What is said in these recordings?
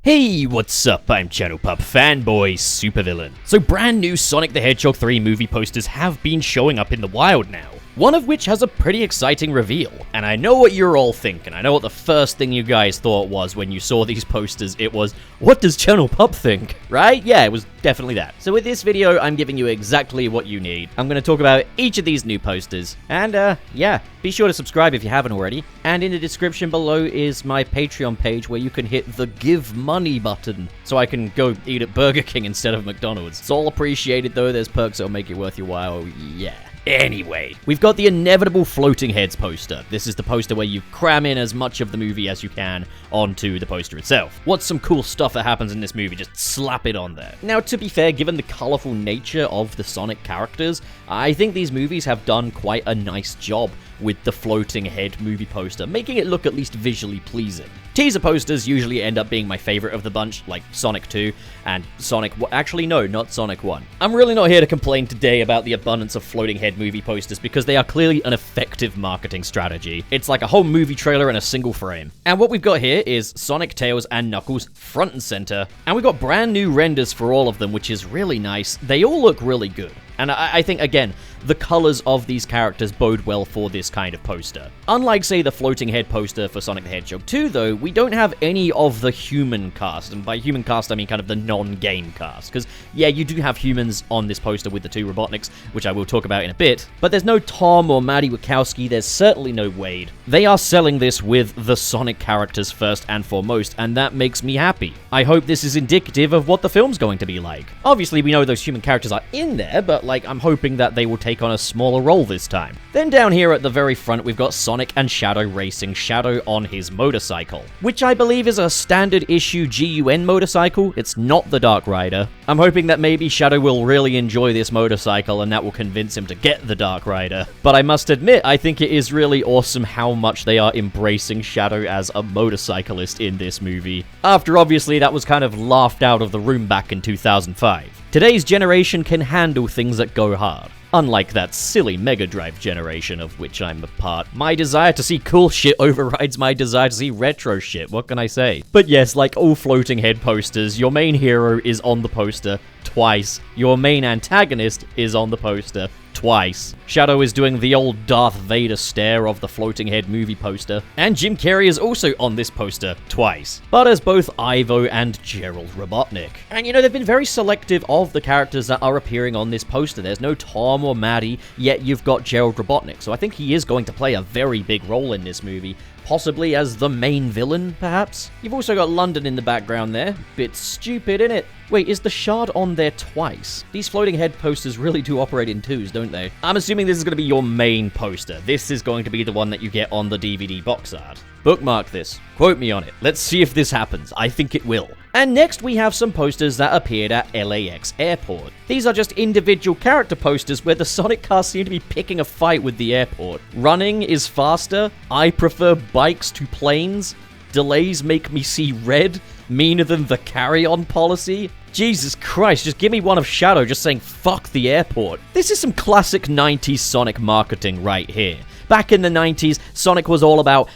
Hey, what's up? I'm Channel Pup Fanboy Supervillain. So brand new Sonic the Hedgehog 3 movie posters have been showing up in the wild now. One of which has a pretty exciting reveal. And I know what you're all thinking. I know what the first thing you guys thought was when you saw these posters. It was, what does Channel Pup think? Right? Yeah, it was definitely that. So with this video, I'm giving you exactly what you need. I'm going to talk about each of these new posters. And yeah, be sure to subscribe if you haven't already. And in the description below is my Patreon page where you can hit the give money button. So I can go eat at Burger King instead of McDonald's. It's all appreciated though. There's perks that'll make it worth your while. Yeah. Anyway, we've got the inevitable floating heads poster. This is the poster where you cram in as much of the movie as you can onto the poster itself. What's some cool stuff that happens in this movie? Just slap it on there. Now, to be fair, given the colorful nature of the Sonic characters, I think these movies have done quite a nice job with the floating head movie poster, making it look at least visually pleasing. Teaser posters usually end up being my favorite of the bunch, like Sonic 2 and Sonic... Actually, no, not Sonic 1. I'm really not here to complain today about the abundance of floating head movie posters because they are clearly an effective marketing strategy. It's like a whole movie trailer in a single frame. And what we've got here is Sonic, Tails, and Knuckles front and center, and we've got brand new renders for all of them, which is really nice. They all look really good. And I think, again, the colors of these characters bode well for this kind of poster. Unlike, say, the floating head poster for Sonic the Hedgehog 2, though, we don't have any of the human cast. And by human cast, I mean kind of the non-game cast. Because, yeah, you do have humans on this poster with the two Robotniks, which I will talk about in a bit. But there's no Tom or Maddie Wachowski. There's certainly no Wade. They are selling this with the Sonic characters first and foremost, and that makes me happy. I hope this is indicative of what the film's going to be like. Obviously, we know those human characters are in there, but I'm hoping that they will take on a smaller role this time. Then down here at the very front, we've got Sonic and Shadow racing Shadow on his motorcycle, which I believe is a standard issue GUN motorcycle. It's not the Dark Rider. I'm hoping that maybe Shadow will really enjoy this motorcycle and that will convince him to get the Dark Rider. But I must admit, I think it is really awesome how much they are embracing Shadow as a motorcyclist in this movie. After obviously that was kind of laughed out of the room back in 2005. Today's generation can handle things that go hard. Unlike that silly Mega Drive generation of which I'm a part. My desire to see cool shit overrides my desire to see retro shit, what can I say? But yes, like all floating head posters, your main hero is on the poster twice. Your main antagonist is on the poster twice. Shadow is doing the old Darth Vader stare of the floating head movie poster, and Jim Carrey is also on this poster twice, but as both Ivo and Gerald Robotnik. And you know, they've been very selective of the characters that are appearing on this poster. There's no Tom or Maddie, yet you've got Gerald Robotnik, so I think he is going to play a very big role in this movie. Possibly as the main villain, perhaps? You've also got London in the background there. Bit stupid, innit? Wait, is the Shard on there twice? These floating head posters really do operate in twos, don't they? I'm assuming this is going to be your main poster. This is going to be the one that you get on the DVD box art. Bookmark this. Quote me on it. Let's see if this happens. I think it will. And next we have some posters that appeared at LAX Airport. These are just individual character posters where the Sonic cast seem to be picking a fight with the airport. Running is faster. I prefer bikes to planes. Delays make me see red. Meaner than the carry-on policy. Jesus Christ, just give me one of Shadow just saying fuck the airport. This is some classic 90s Sonic marketing right here. Back in the 90s, Sonic was all about,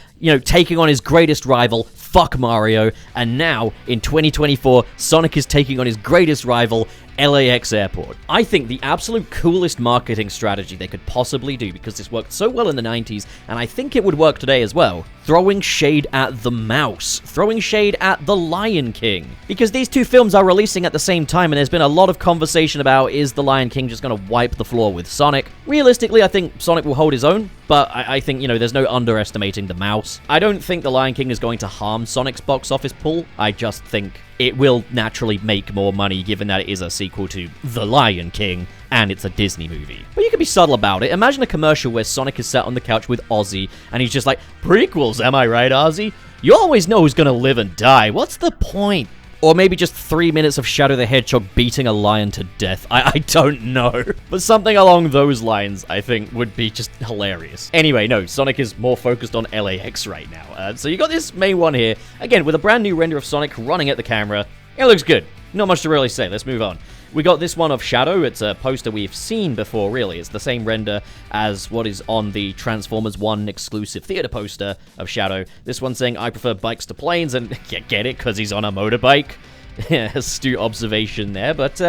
taking on his greatest rival, fuck Mario, and now, in 2024, Sonic is taking on his greatest rival, LAX Airport. I think the absolute coolest marketing strategy they could possibly do, because this worked so well in the 90s, and I think it would work today as well, throwing shade at the mouse, throwing shade at the Lion King. Because these two films are releasing at the same time, and there's been a lot of conversation about, is the Lion King just going to wipe the floor with Sonic? Realistically, I think Sonic will hold his own, but I think, there's no underestimating the mouse. I don't think the Lion King is going to harm Sonic's box office pull. I just think it will naturally make more money given that it is a sequel to The Lion King and it's a Disney movie. But you can be subtle about it. Imagine a commercial where Sonic is sat on the couch with Ozzy and he's just like, prequels, am I right, Ozzy? You always know who's gonna live and die. What's the point? Or maybe just 3 minutes of Shadow the Hedgehog beating a lion to death. I don't know. But something along those lines, I think, would be just hilarious. Anyway, no, Sonic is more focused on LAX right now. So you got this main one here, again, with a brand new render of Sonic running at the camera. It looks good. Not much to really say. Let's move on. We got this one of Shadow. It's a poster we've seen before, really. It's the same render as what is on the Transformers 1 exclusive theater poster of Shadow. This one saying, I prefer bikes to planes, and get it, because he's on a motorbike. Astute observation there, but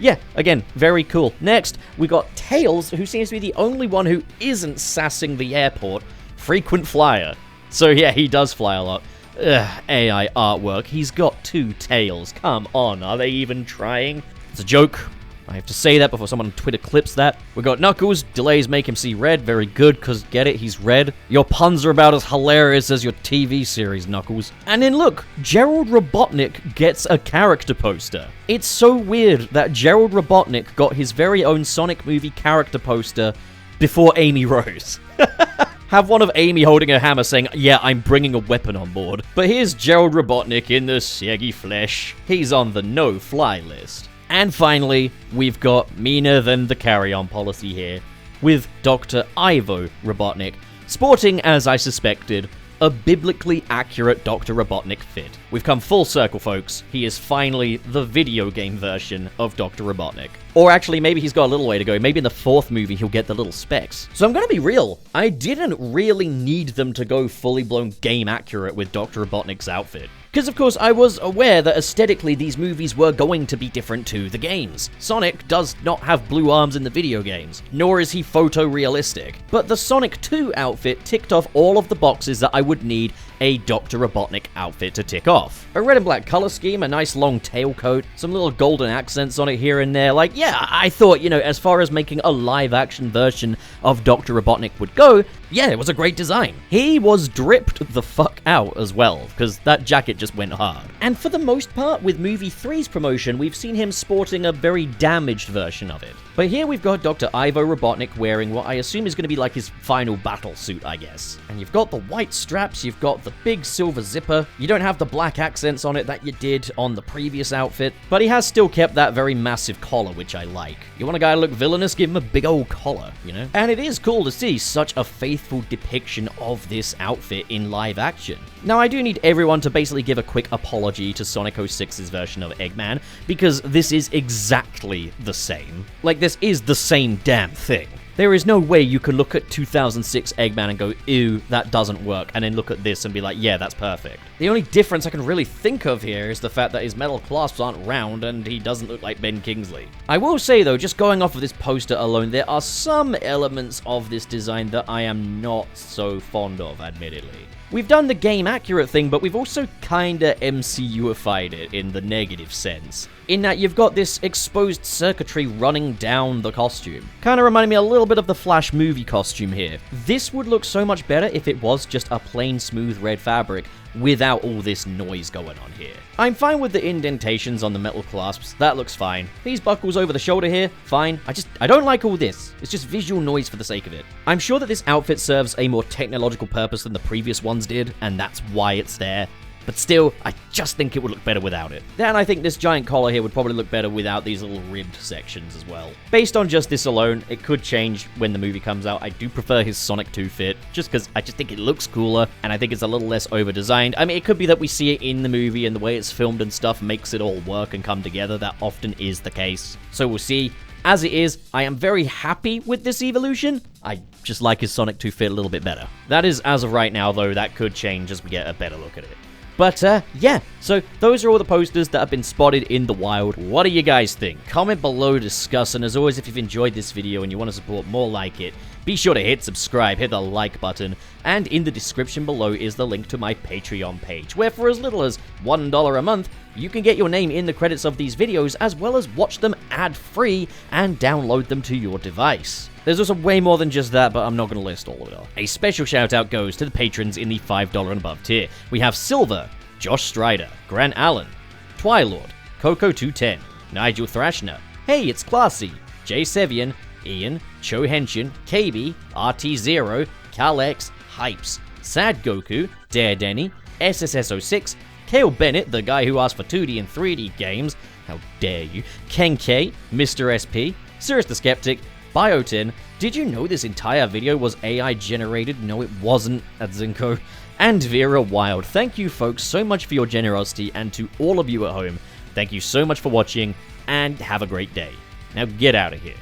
yeah, again, very cool. Next, we got Tails, who seems to be the only one who isn't sassing the airport. Frequent flyer. So yeah, he does fly a lot. AI artwork. He's got 2 tails. Come on, are they even trying? It's a joke. I have to say that before someone on Twitter clips that. We got Knuckles. Delays make him see red. Very good, because get it, he's red. Your puns are about as hilarious as your TV series, Knuckles. And then look, Gerald Robotnik gets a character poster. It's so weird that Gerald Robotnik got his very own Sonic movie character poster before Amy Rose. Have one of Amy holding a hammer saying, yeah, I'm bringing a weapon on board. But here's Gerald Robotnik in the saggy flesh. He's on the no-fly list. And finally, we've got meaner than the carry-on policy here, with Dr. Ivo Robotnik, sporting, as I suspected, a biblically accurate Dr. Robotnik fit. We've come full circle, folks. He is finally the video game version of Dr. Robotnik. Or actually, maybe he's got a little way to go. Maybe in the 4th movie, he'll get the little specs. So I'm gonna be real. I didn't really need them to go fully blown game accurate with Dr. Robotnik's outfit. Because, of course, I was aware that aesthetically these movies were going to be different to the games. Sonic does not have blue arms in the video games, nor is he photorealistic. But the Sonic 2 outfit ticked off all of the boxes that I would need a Dr. Robotnik outfit to tick off. A red and black color scheme, a nice long tailcoat, some little golden accents on it here and there. Like, yeah, I thought, you know, as far as making a live-action version of Dr. Robotnik would go, yeah, it was a great design. He was dripped the fuck out as well, because that jacket just went hard. And for the most part, with Movie 3's promotion, we've seen him sporting a very damaged version of it. But here we've got Dr. Ivo Robotnik wearing what I assume is going to be like his final battle suit, I guess. And you've got the white straps, you've got the big silver zipper, you don't have the black accents on it that you did on the previous outfit, but he has still kept that very massive collar, which I like. You want a guy to look villainous? Give him a big old collar, you know? And it is cool to see such a faithful depiction of this outfit in live action. Now, I do need everyone to basically give a quick apology to Sonic 06's version of Eggman, because this is exactly the same. Like, this is the same damn thing. There is no way you can look at 2006 Eggman and go, ew, that doesn't work, and then look at this and be like, yeah, that's perfect. The only difference I can really think of here is the fact that his metal clasps aren't round and he doesn't look like Ben Kingsley. I will say, though, just going off of this poster alone, there are some elements of this design that I am not so fond of, admittedly. We've done the game-accurate thing, but we've also kinda MCU-ified it in the negative sense. In that you've got this exposed circuitry running down the costume. Kinda reminding me a little bit of the Flash movie costume here. This would look so much better if it was just a plain smooth red fabric without all this noise going on here. I'm fine with the indentations on the metal clasps, that looks fine. These buckles over the shoulder here, fine. I don't like all this. It's just visual noise for the sake of it. I'm sure that this outfit serves a more technological purpose than the previous ones did, and that's why it's there. But still, I just think it would look better without it. Then I think this giant collar here would probably look better without these little ribbed sections as well. Based on just this alone, it could change when the movie comes out. I do prefer his Sonic 2 fit, just because I just think it looks cooler, and I think it's a little less over-designed. I mean, it could be that we see it in the movie, and the way it's filmed and stuff makes it all work and come together. That often is the case. So we'll see. As it is, I am very happy with this evolution. I just like his Sonic 2 fit a little bit better. That is as of right now, though. That could change as we get a better look at it. But, yeah, so those are all the posters that have been spotted in the wild. What do you guys think? Comment below, discuss, and as always, if you've enjoyed this video and you want to support more like it, be sure to hit subscribe, hit the like button, and in the description below is the link to my Patreon page, where for as little as $1 a month, you can get your name in the credits of these videos, as well as watch them ad-free and download them to your device. There's also way more than just that, but I'm not going to list all of it all. A special shout out goes to the patrons in the $5 and above tier. We have Silver, Josh Strider, Grant Allen, Twilord, Coco210, Nigel Thrashner, Hey It's Classy, Jay Sevian, Ian, Cho Henshin, KB, RT0, Kalex, Hypes, Sad Goku, Dare Denny, SSS06, Kale Bennett, the guy who asked for 2D and 3D games, how dare you, Ken K, Mr. SP, Sirius the Skeptic, Biotin, did you know this entire video was AI generated? No, it wasn't, at Zinko. And Vera Wild. Thank you folks so much for your generosity, and to all of you at home, thank you so much for watching. and have a great day. Now get out of here.